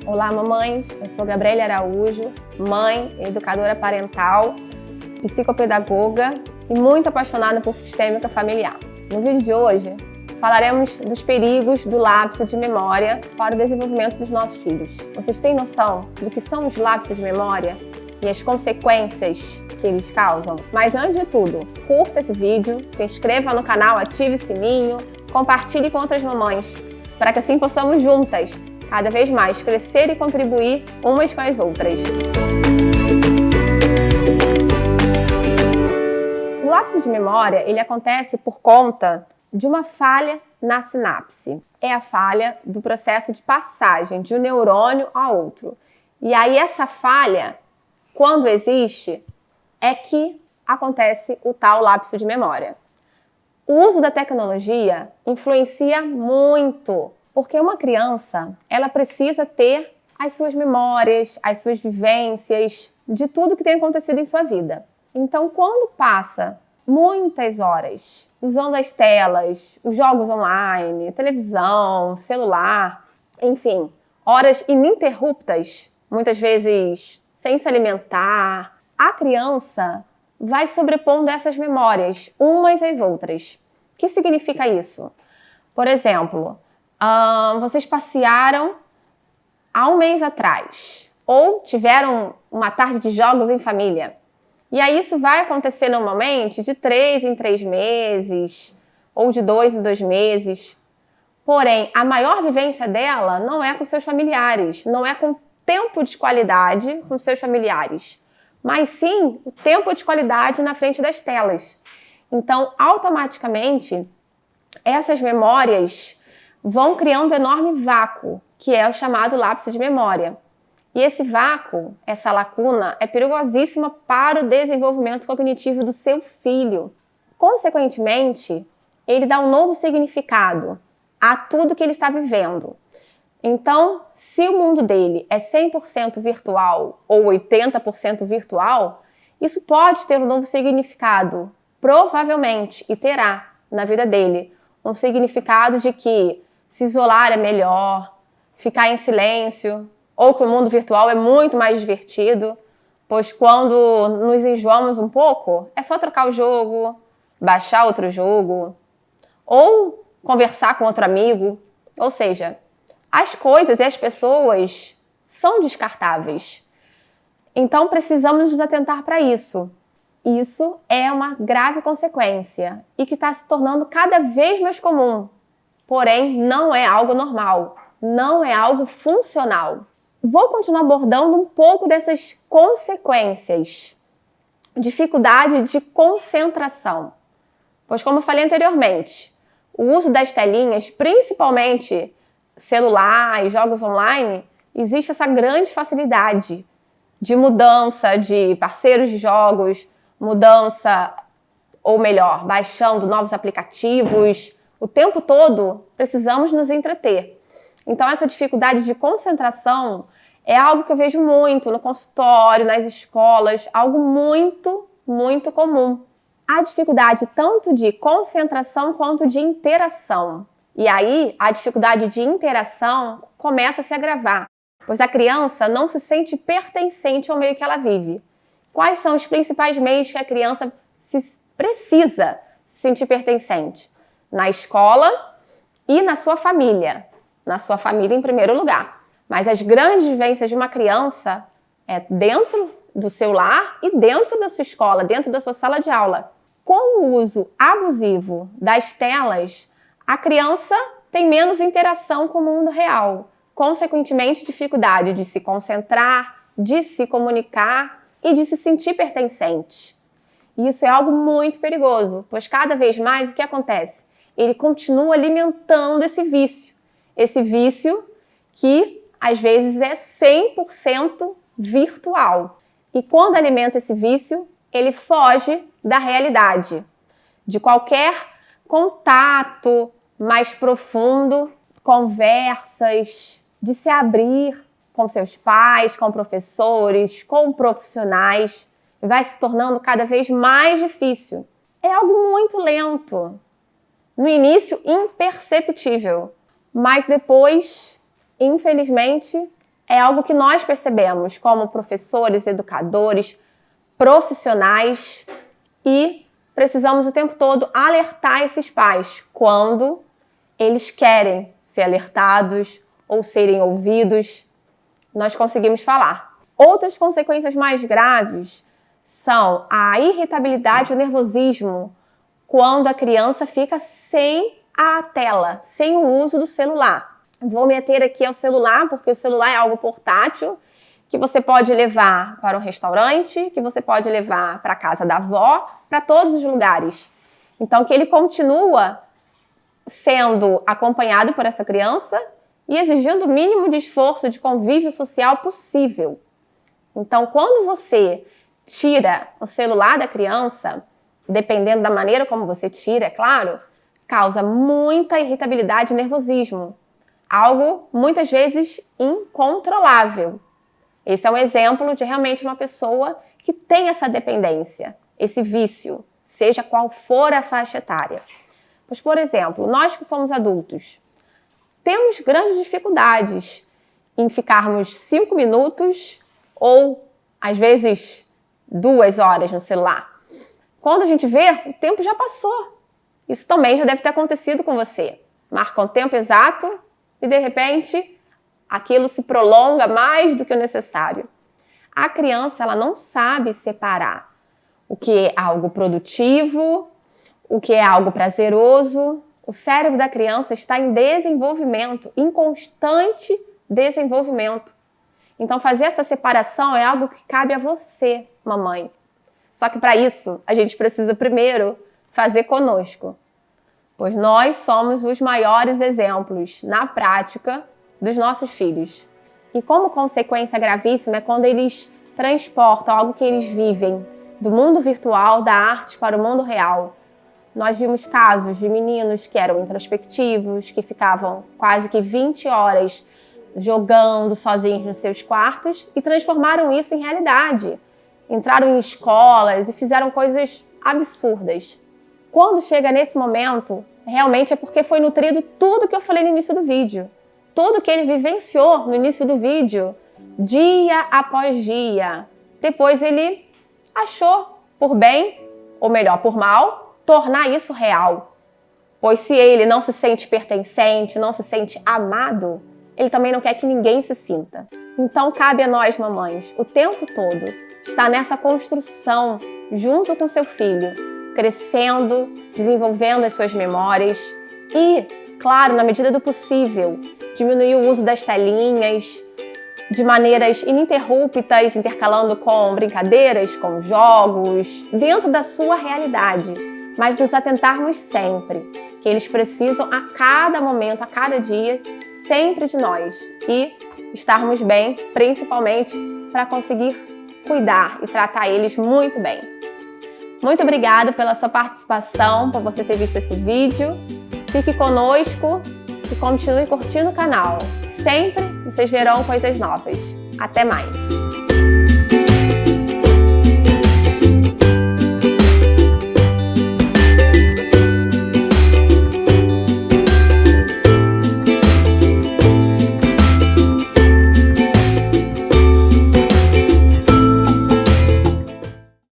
Olá, mamães! Eu sou Gabriela Araújo, mãe, educadora parental, psicopedagoga e muito apaixonada por sistêmica familiar. No vídeo de hoje, falaremos dos perigos do lapso de memória para o desenvolvimento dos nossos filhos. Vocês têm noção do que são os lapsos de memória e as consequências que eles causam? Mas antes de tudo, curta esse vídeo, se inscreva no canal, ative o sininho, compartilhe com outras mamães, para que assim possamos juntas cada vez mais crescer e contribuir umas com as outras. O lapso de memória, ele acontece por conta de uma falha na sinapse. É a falha do processo de passagem de um neurônio a outro. E aí essa falha, quando existe, é que acontece o tal lapso de memória. O uso da tecnologia influencia muito, porque uma criança, ela precisa ter as suas memórias, as suas vivências, de tudo que tem acontecido em sua vida. Então, quando passa muitas horas usando as telas, os jogos online, televisão, celular, enfim, horas ininterruptas, muitas vezes sem se alimentar, a criança vai sobrepondo essas memórias umas às outras. O que significa isso? Por exemplo, vocês passearam há um mês atrás ou tiveram uma tarde de jogos em família. E aí isso vai acontecer normalmente de 3 em 3 meses ou de 2 em 2 meses. Porém, a maior vivência dela não é com seus familiares, não é com tempo de qualidade com seus familiares, mas sim o tempo de qualidade na frente das telas. Então, automaticamente, essas memórias vão criando um enorme vácuo, que é o chamado lapso de memória. E esse vácuo, essa lacuna, é perigosíssima para o desenvolvimento cognitivo do seu filho. Consequentemente, ele dá um novo significado a tudo que ele está vivendo. Então, se o mundo dele é 100% virtual ou 80% virtual, isso pode ter um novo significado, provavelmente, e terá na vida dele um significado de que se isolar é melhor, ficar em silêncio, ou que o mundo virtual é muito mais divertido, pois quando nos enjoamos um pouco, é só trocar o jogo, baixar outro jogo, ou conversar com outro amigo. Ou seja, as coisas e as pessoas são descartáveis. Então precisamos nos atentar para isso. Isso é uma grave consequência e que está se tornando cada vez mais comum. Porém, não é algo normal, não é algo funcional. Vou continuar abordando um pouco dessas consequências. Dificuldade de concentração. Pois, como eu falei anteriormente, o uso das telinhas, principalmente celular e jogos online, existe essa grande facilidade de mudança de parceiros de jogos, mudança, ou melhor, baixando novos aplicativos. O tempo todo precisamos nos entreter. Então essa dificuldade de concentração é algo que eu vejo muito no consultório, nas escolas, algo muito, muito comum. A dificuldade tanto de concentração quanto de interação. E aí a dificuldade de interação começa a se agravar, pois a criança não se sente pertencente ao meio que ela vive. Quais são os principais meios que a criança precisa se sentir pertencente? Na escola e na sua família. Na sua família em primeiro lugar. Mas as grandes vivências de uma criança é dentro do seu lar e dentro da sua escola, dentro da sua sala de aula. Com o uso abusivo das telas, a criança tem menos interação com o mundo real. Consequentemente, dificuldade de se concentrar, de se comunicar e de se sentir pertencente. E isso é algo muito perigoso, pois cada vez mais o que acontece? Ele continua alimentando esse vício que às vezes é 100% virtual. E quando alimenta esse vício, ele foge da realidade, de qualquer contato mais profundo, conversas, de se abrir com seus pais, com professores, com profissionais, vai se tornando cada vez mais difícil. É algo muito lento. No início, imperceptível, mas depois, infelizmente, é algo que nós percebemos como professores, educadores, profissionais e precisamos o tempo todo alertar esses pais quando eles querem ser alertados ou serem ouvidos. Nós conseguimos falar. Outras consequências mais graves são a irritabilidade e o nervosismo quando a criança fica sem a tela, sem o uso do celular. Vou meter aqui ao celular, porque o celular é algo portátil, que você pode levar para um restaurante, que você pode levar para a casa da avó, para todos os lugares. Então, que ele continua sendo acompanhado por essa criança e exigindo o mínimo de esforço de convívio social possível. Então, quando você tira o celular da criança, dependendo da maneira como você tira, é claro, causa muita irritabilidade e nervosismo. Algo, muitas vezes, incontrolável. Esse é um exemplo de realmente uma pessoa que tem essa dependência, esse vício, seja qual for a faixa etária. Pois, por exemplo, nós que somos adultos, temos grandes dificuldades em ficarmos 5 minutos ou, às vezes, 2 horas no celular. Quando a gente vê, o tempo já passou. Isso também já deve ter acontecido com você. Marca um tempo exato e, de repente, aquilo se prolonga mais do que o necessário. A criança, ela não sabe separar o que é algo produtivo, o que é algo prazeroso. O cérebro da criança está em desenvolvimento, em constante desenvolvimento. Então, fazer essa separação é algo que cabe a você, mamãe. Só que para isso, a gente precisa primeiro fazer conosco, pois nós somos os maiores exemplos, na prática, dos nossos filhos. E como consequência gravíssima é quando eles transportam algo que eles vivem do mundo virtual, da arte, para o mundo real. Nós vimos casos de meninos que eram introspectivos, que ficavam quase que 20 horas jogando sozinhos nos seus quartos e transformaram isso em realidade. Entraram em escolas e fizeram coisas absurdas. Quando chega nesse momento, realmente é porque foi nutrido tudo que eu falei no início do vídeo. Tudo que ele vivenciou no início do vídeo, dia após dia. Depois ele achou por bem, ou melhor, por mal, tornar isso real. Pois se ele não se sente pertencente, não se sente amado, ele também não quer que ninguém se sinta. Então cabe a nós, mamães, o tempo todo, estar nessa construção junto com seu filho, crescendo, desenvolvendo as suas memórias e, claro, na medida do possível, diminuir o uso das telinhas de maneiras ininterruptas, intercalando com brincadeiras, com jogos, dentro da sua realidade, mas nos atentarmos sempre que eles precisam a cada momento, a cada dia, sempre de nós e estarmos bem, principalmente para conseguir cuidar e tratar eles muito bem. Muito obrigada pela sua participação, por você ter visto esse vídeo. Fique conosco e continue curtindo o canal. Sempre vocês verão coisas novas. Até mais!